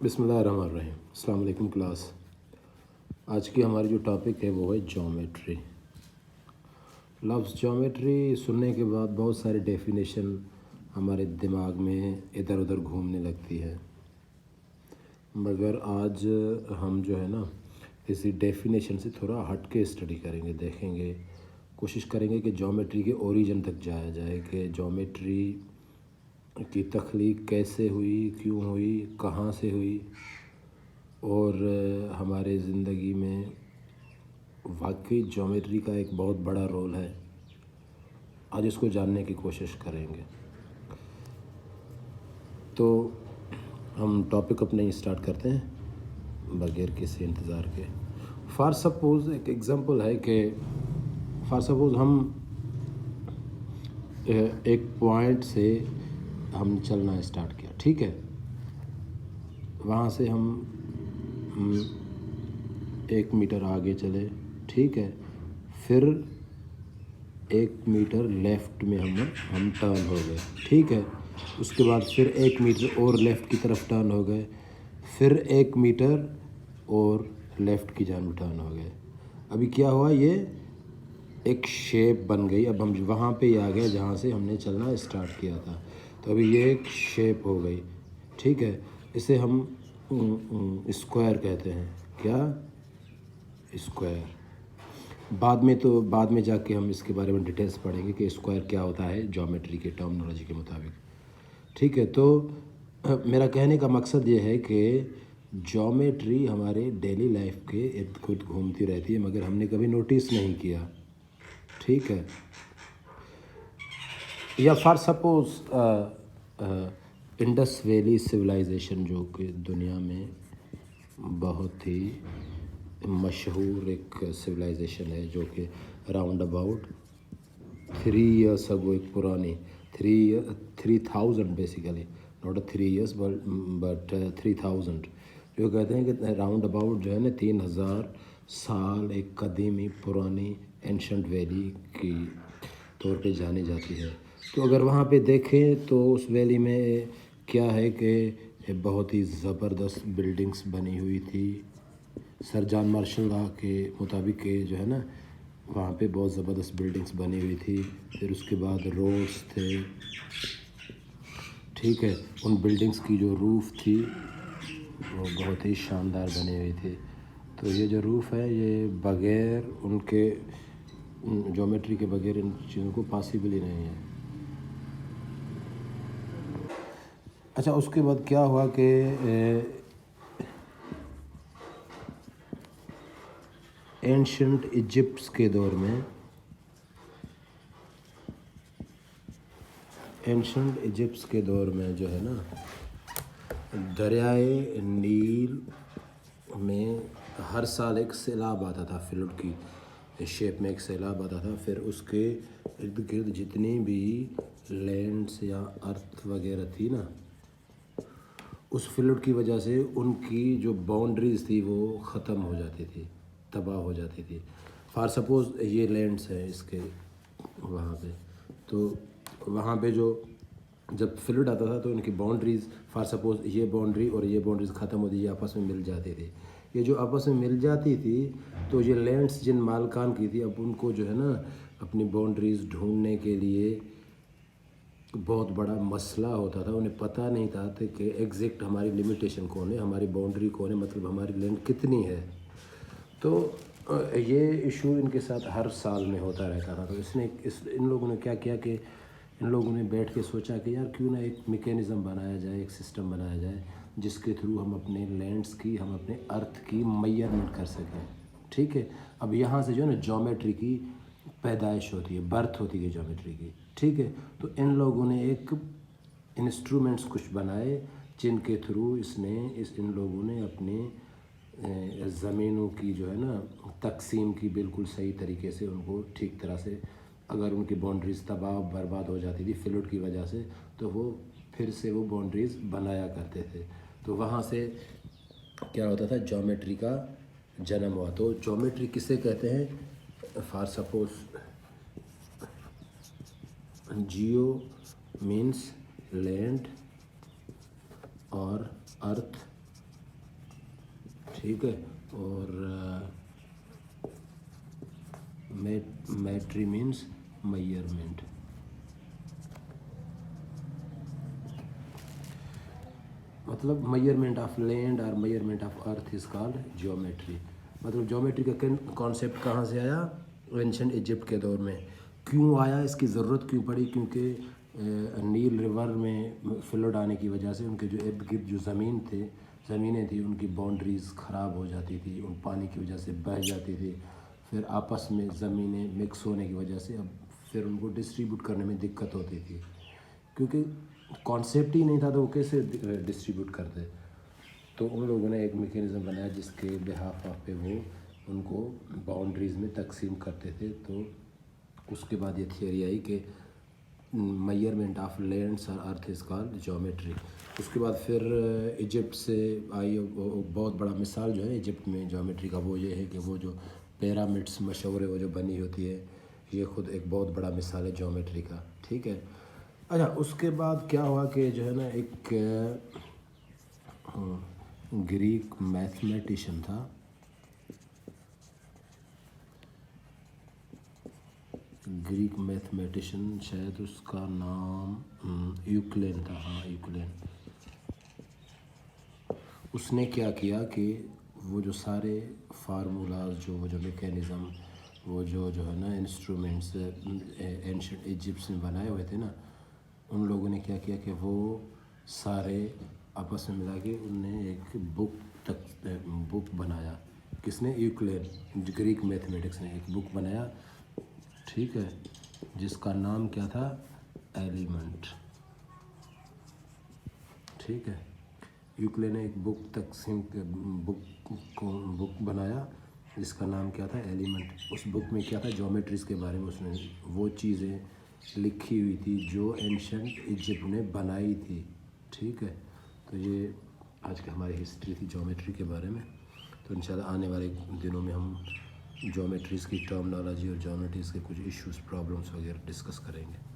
بسم اللہ الرحمن الرحیم۔ السلام علیکم کلاس۔ آج کی ہماری جو ٹاپک ہے وہ ہے جیومیٹری۔ لفظ جیومیٹری سننے کے بعد بہت سارے ڈیفینیشن ہمارے دماغ میں ادھر ادھر گھومنے لگتی ہے، مگر آج ہم جو ہے نا اسی ڈیفینیشن سے تھوڑا ہٹ کے اسٹڈی کریں گے، دیکھیں گے، کوشش کریں گے کہ جیومیٹری کے اوریجن تک جایا جائے کہ جیومیٹری کی تخلیق کیسے ہوئی، کیوں ہوئی، کہاں سے ہوئی، اور ہمارے زندگی میں واقعی جیومیٹری کا ایک بہت بڑا رول ہے۔ آج اس کو جاننے کی کوشش کریں گے۔ تو ہم ٹاپک اپنے اسٹارٹ کرتے ہیں بغیر کسی انتظار کے۔ فار سپوز ایک ایگزامپل ہے کہ فار سپوز ہم ایک پوائنٹ سے ہم چلنا اسٹارٹ کیا، ٹھیک ہے، وہاں سے ہم 1 میٹر آگے چلے، ٹھیک ہے، پھر 1 میٹر لیفٹ میں ہم ٹرن ہو گئے، ٹھیک ہے، اس کے بعد پھر 1 میٹر اور لیفٹ کی طرف ٹرن ہو گئے، پھر 1 میٹر اور لیفٹ کی جانب ٹرن ہو گئے۔ ابھی کیا ہوا، یہ ایک شیپ بن گئی۔ اب ہم وہاں پہ ہی آ گئے جہاں سے ہم نے چلنا اسٹارٹ کیا تھا، تو ابھی یہ ایک شیپ ہو گئی، ٹھیک ہے۔ اسے ہم اسکوائر کہتے ہیں۔ کیا؟ اسکوائر۔ بعد میں جا کے ہم اس کے بارے میں ڈیٹیلس پڑھیں گے کہ اسکوائر کیا ہوتا ہے جیومیٹری کے ٹرمنالوجی کے مطابق، ٹھیک ہے۔ تو میرا کہنے کا مقصد یہ ہے کہ جیومیٹری ہمارے ڈیلی لائف کے ارد گرد گھومتی رہتی ہے، مگر ہم نے کبھی نوٹس نہیں کیا، ٹھیک ہے۔ یا for suppose Indus valley civilization, جو کہ دنیا میں بہت ہی مشہور ایک سویلائزیشن ہے، جو کہ راؤنڈ اباؤٹ 3 ایئرس اگو، ایک پرانی 3000 بیسیکلی، ناٹ 3 ایئرس بٹ 3000، جو کہتے ہیں کہ راؤنڈ اباؤٹ جو ہے نا 3000 سال ایک قدیمی پرانی اینشنٹ ویلی کی طور پہ جانی جاتی ہے۔ تو اگر وہاں پہ دیکھیں تو اس ویلی میں کیا ہے کہ بہت ہی زبردست بلڈنگز بنی ہوئی تھی۔ سر جان مارشل لا کے مطابق کہ جو ہے نا وہاں پہ بہت زبردست بلڈنگز بنی ہوئی تھی۔ پھر اس کے بعد روڈس تھے، ٹھیک ہے، ان بلڈنگز کی جو روف تھی وہ بہت ہی شاندار بنی ہوئی تھی۔ تو یہ جو روف ہے یہ بغیر ان کے جیومیٹری کے بغیر ان چیزوں کو پاسبل ہی نہیں ہے۔ اچھا، اس کے بعد کیا ہوا کہ اینشنٹ ایجپٹس کے دور میں جو ہے نا دریائے نیل میں ہر سال ایک سیلاب آتا تھا، فلڈ کی شیپ میں ایک سیلاب آتا تھا۔ پھر اس کے ارد گرد جتنی بھی لینڈس یا ارتھ وغیرہ تھی نا، اس فلڈ کی وجہ سے ان کی جو باؤنڈریز تھی وہ ختم ہو جاتی تھی، تباہ ہو جاتی تھی۔ فار سپوز یہ لینڈس ہیں اس کے وہاں پہ، تو وہاں پہ جو جب فلڈ آتا تھا تو ان کی باؤنڈریز، فار سپوز یہ باؤنڈری اور یہ باؤنڈریز ختم ہوتی، یہ آپس میں مل جاتی تھی۔ یہ جو آپس میں مل جاتی تھی تو یہ لینڈس جن مالکان کی تھی، اب ان کو جو ہے نا اپنی باؤنڈریز ڈھونڈنے کے لیے بہت بڑا مسئلہ ہوتا تھا۔ انہیں پتہ نہیں تھا کہ ایگزیکٹ ہماری لمیٹیشن کون ہے، ہماری باؤنڈری کون ہے، مطلب ہماری لینڈ کتنی ہے۔ تو یہ ایشو ان کے ساتھ ہر سال میں ہوتا رہتا تھا۔ تو ان لوگوں نے کیا کیا کہ ان لوگوں نے بیٹھ کے سوچا کہ یار کیوں نہ ایک میکینزم بنایا جائے، ایک سسٹم بنایا جائے جس کے تھرو ہم اپنے لینڈس کی، ہم اپنے ارتھ کی میئرمنٹ کر سکیں، ٹھیک ہے۔ اب یہاں سے جو ہے نا جیومیٹری کی پیدائش ہوتی ہے، برتھ ہوتی ہے جیومیٹری کی، ٹھیک ہے۔ تو ان لوگوں نے ایک انسٹرومنٹس کچھ بنائے جن کے تھرو ان لوگوں نے اپنے زمینوں کی جو ہے نا تقسیم کی بالکل صحیح طریقے سے، ان کو ٹھیک طرح سے، اگر ان کی باؤنڈریز تباہ برباد ہو جاتی تھی فلڈ کی وجہ سے تو وہ پھر سے وہ باؤنڈریز بنایا کرتے تھے۔ تو وہاں سے کیا ہوتا تھا، جیومیٹری کا جنم ہوا۔ تو جیومیٹری کسے کہتے ہیں؟ For suppose geo means land اور ارتھ ٹھیک ہے. اور میٹری مینس میئرمنٹ. مطلب میئرمنٹ آف لینڈ اور measurement of earth is called geometry. مطلب جیومیٹری کا کانسیپٹ کہاں سے آیا؟ اینشنٹ ایجپٹ کے دور میں. کیوں آیا، اس کی ضرورت کیوں پڑی؟ کیونکہ نیل ریور میں فلڈ آنے کی وجہ سے ان کے جو ارد گرد جو زمینیں تھیں ان کی باؤنڈریز خراب ہو جاتی تھی، ان پانی کی وجہ سے بہہ جاتی تھی. پھر آپس میں زمینیں مکس ہونے کی وجہ سے اب پھر ان کو ڈسٹریبیوٹ کرنے میں دقت ہوتی تھی، کیونکہ کانسیپٹ ہی نہیں تھا تو وہ کیسے ڈسٹریبیوٹ کرتے. تو ان لوگوں نے ایک میکینزم بنایا جس کے بہاف آف پہ وہ ان کو باؤنڈریز میں تقسیم کرتے تھے. تو اس کے بعد یہ تھیوری آئی کہ میئرمنٹ آف لینڈس اور ارتھ از کالڈ جیومیٹری. اس کے بعد پھر ایجپٹ سے آئی بہت بڑا مثال جو ہے ایجپٹ میں جیومیٹری کا وہ یہ ہے کہ وہ جو پیرامڈس مشہور ہے وہ جو بنی ہوتی ہے، یہ خود ایک بہت بڑا مثال ہے جیومیٹری کا. ٹھیک ہے. اچھا، اس کے بعد کیا ہوا کہ جو ہے نا ایک گریک میتھمیٹیشین تھا، گریک میتھمیٹیشین، شاید اس کا نام یوکلین تھا. ہاں، یوکلین. اس نے کیا کیا کہ وہ جو سارے فارمولاز وہ جو میکینزم وہ جو ہے نا انسٹرومنٹس اینشنٹ ایجپٹس نے بنائے ہوئے تھے نا، ان لوگوں نے کیا کیا کہ وہ سارے آپس میں ملا کے ان نے ایک بک بنایا. کس نے؟ یوکلین. گریک میتھمیٹکس نے ایک بک بنایا. ٹھیک ہے، جس کا نام کیا تھا؟ ایلیمنٹ. ٹھیک ہے. یوکلین نے ایک بک بنایا جس کا نام کیا تھا؟ ایلیمنٹ. اس بک میں کیا تھا؟ جیومیٹریز کے بارے میں اس نے وہ چیزیں لکھی ہوئی تھی جو اینشنٹ ایجپٹ نے بنائی تھی. ٹھیک ہے. تو یہ آج کا ہماری ہسٹری تھی جیومیٹری کے بارے میں. تو انشاءاللہ آنے والے دنوں میں ہم جیومیٹریز کی ٹرمنالوجی اور جیومیٹریز کے کچھ ایشوز، پرابلمس وغیرہ ڈسکس کریں گے.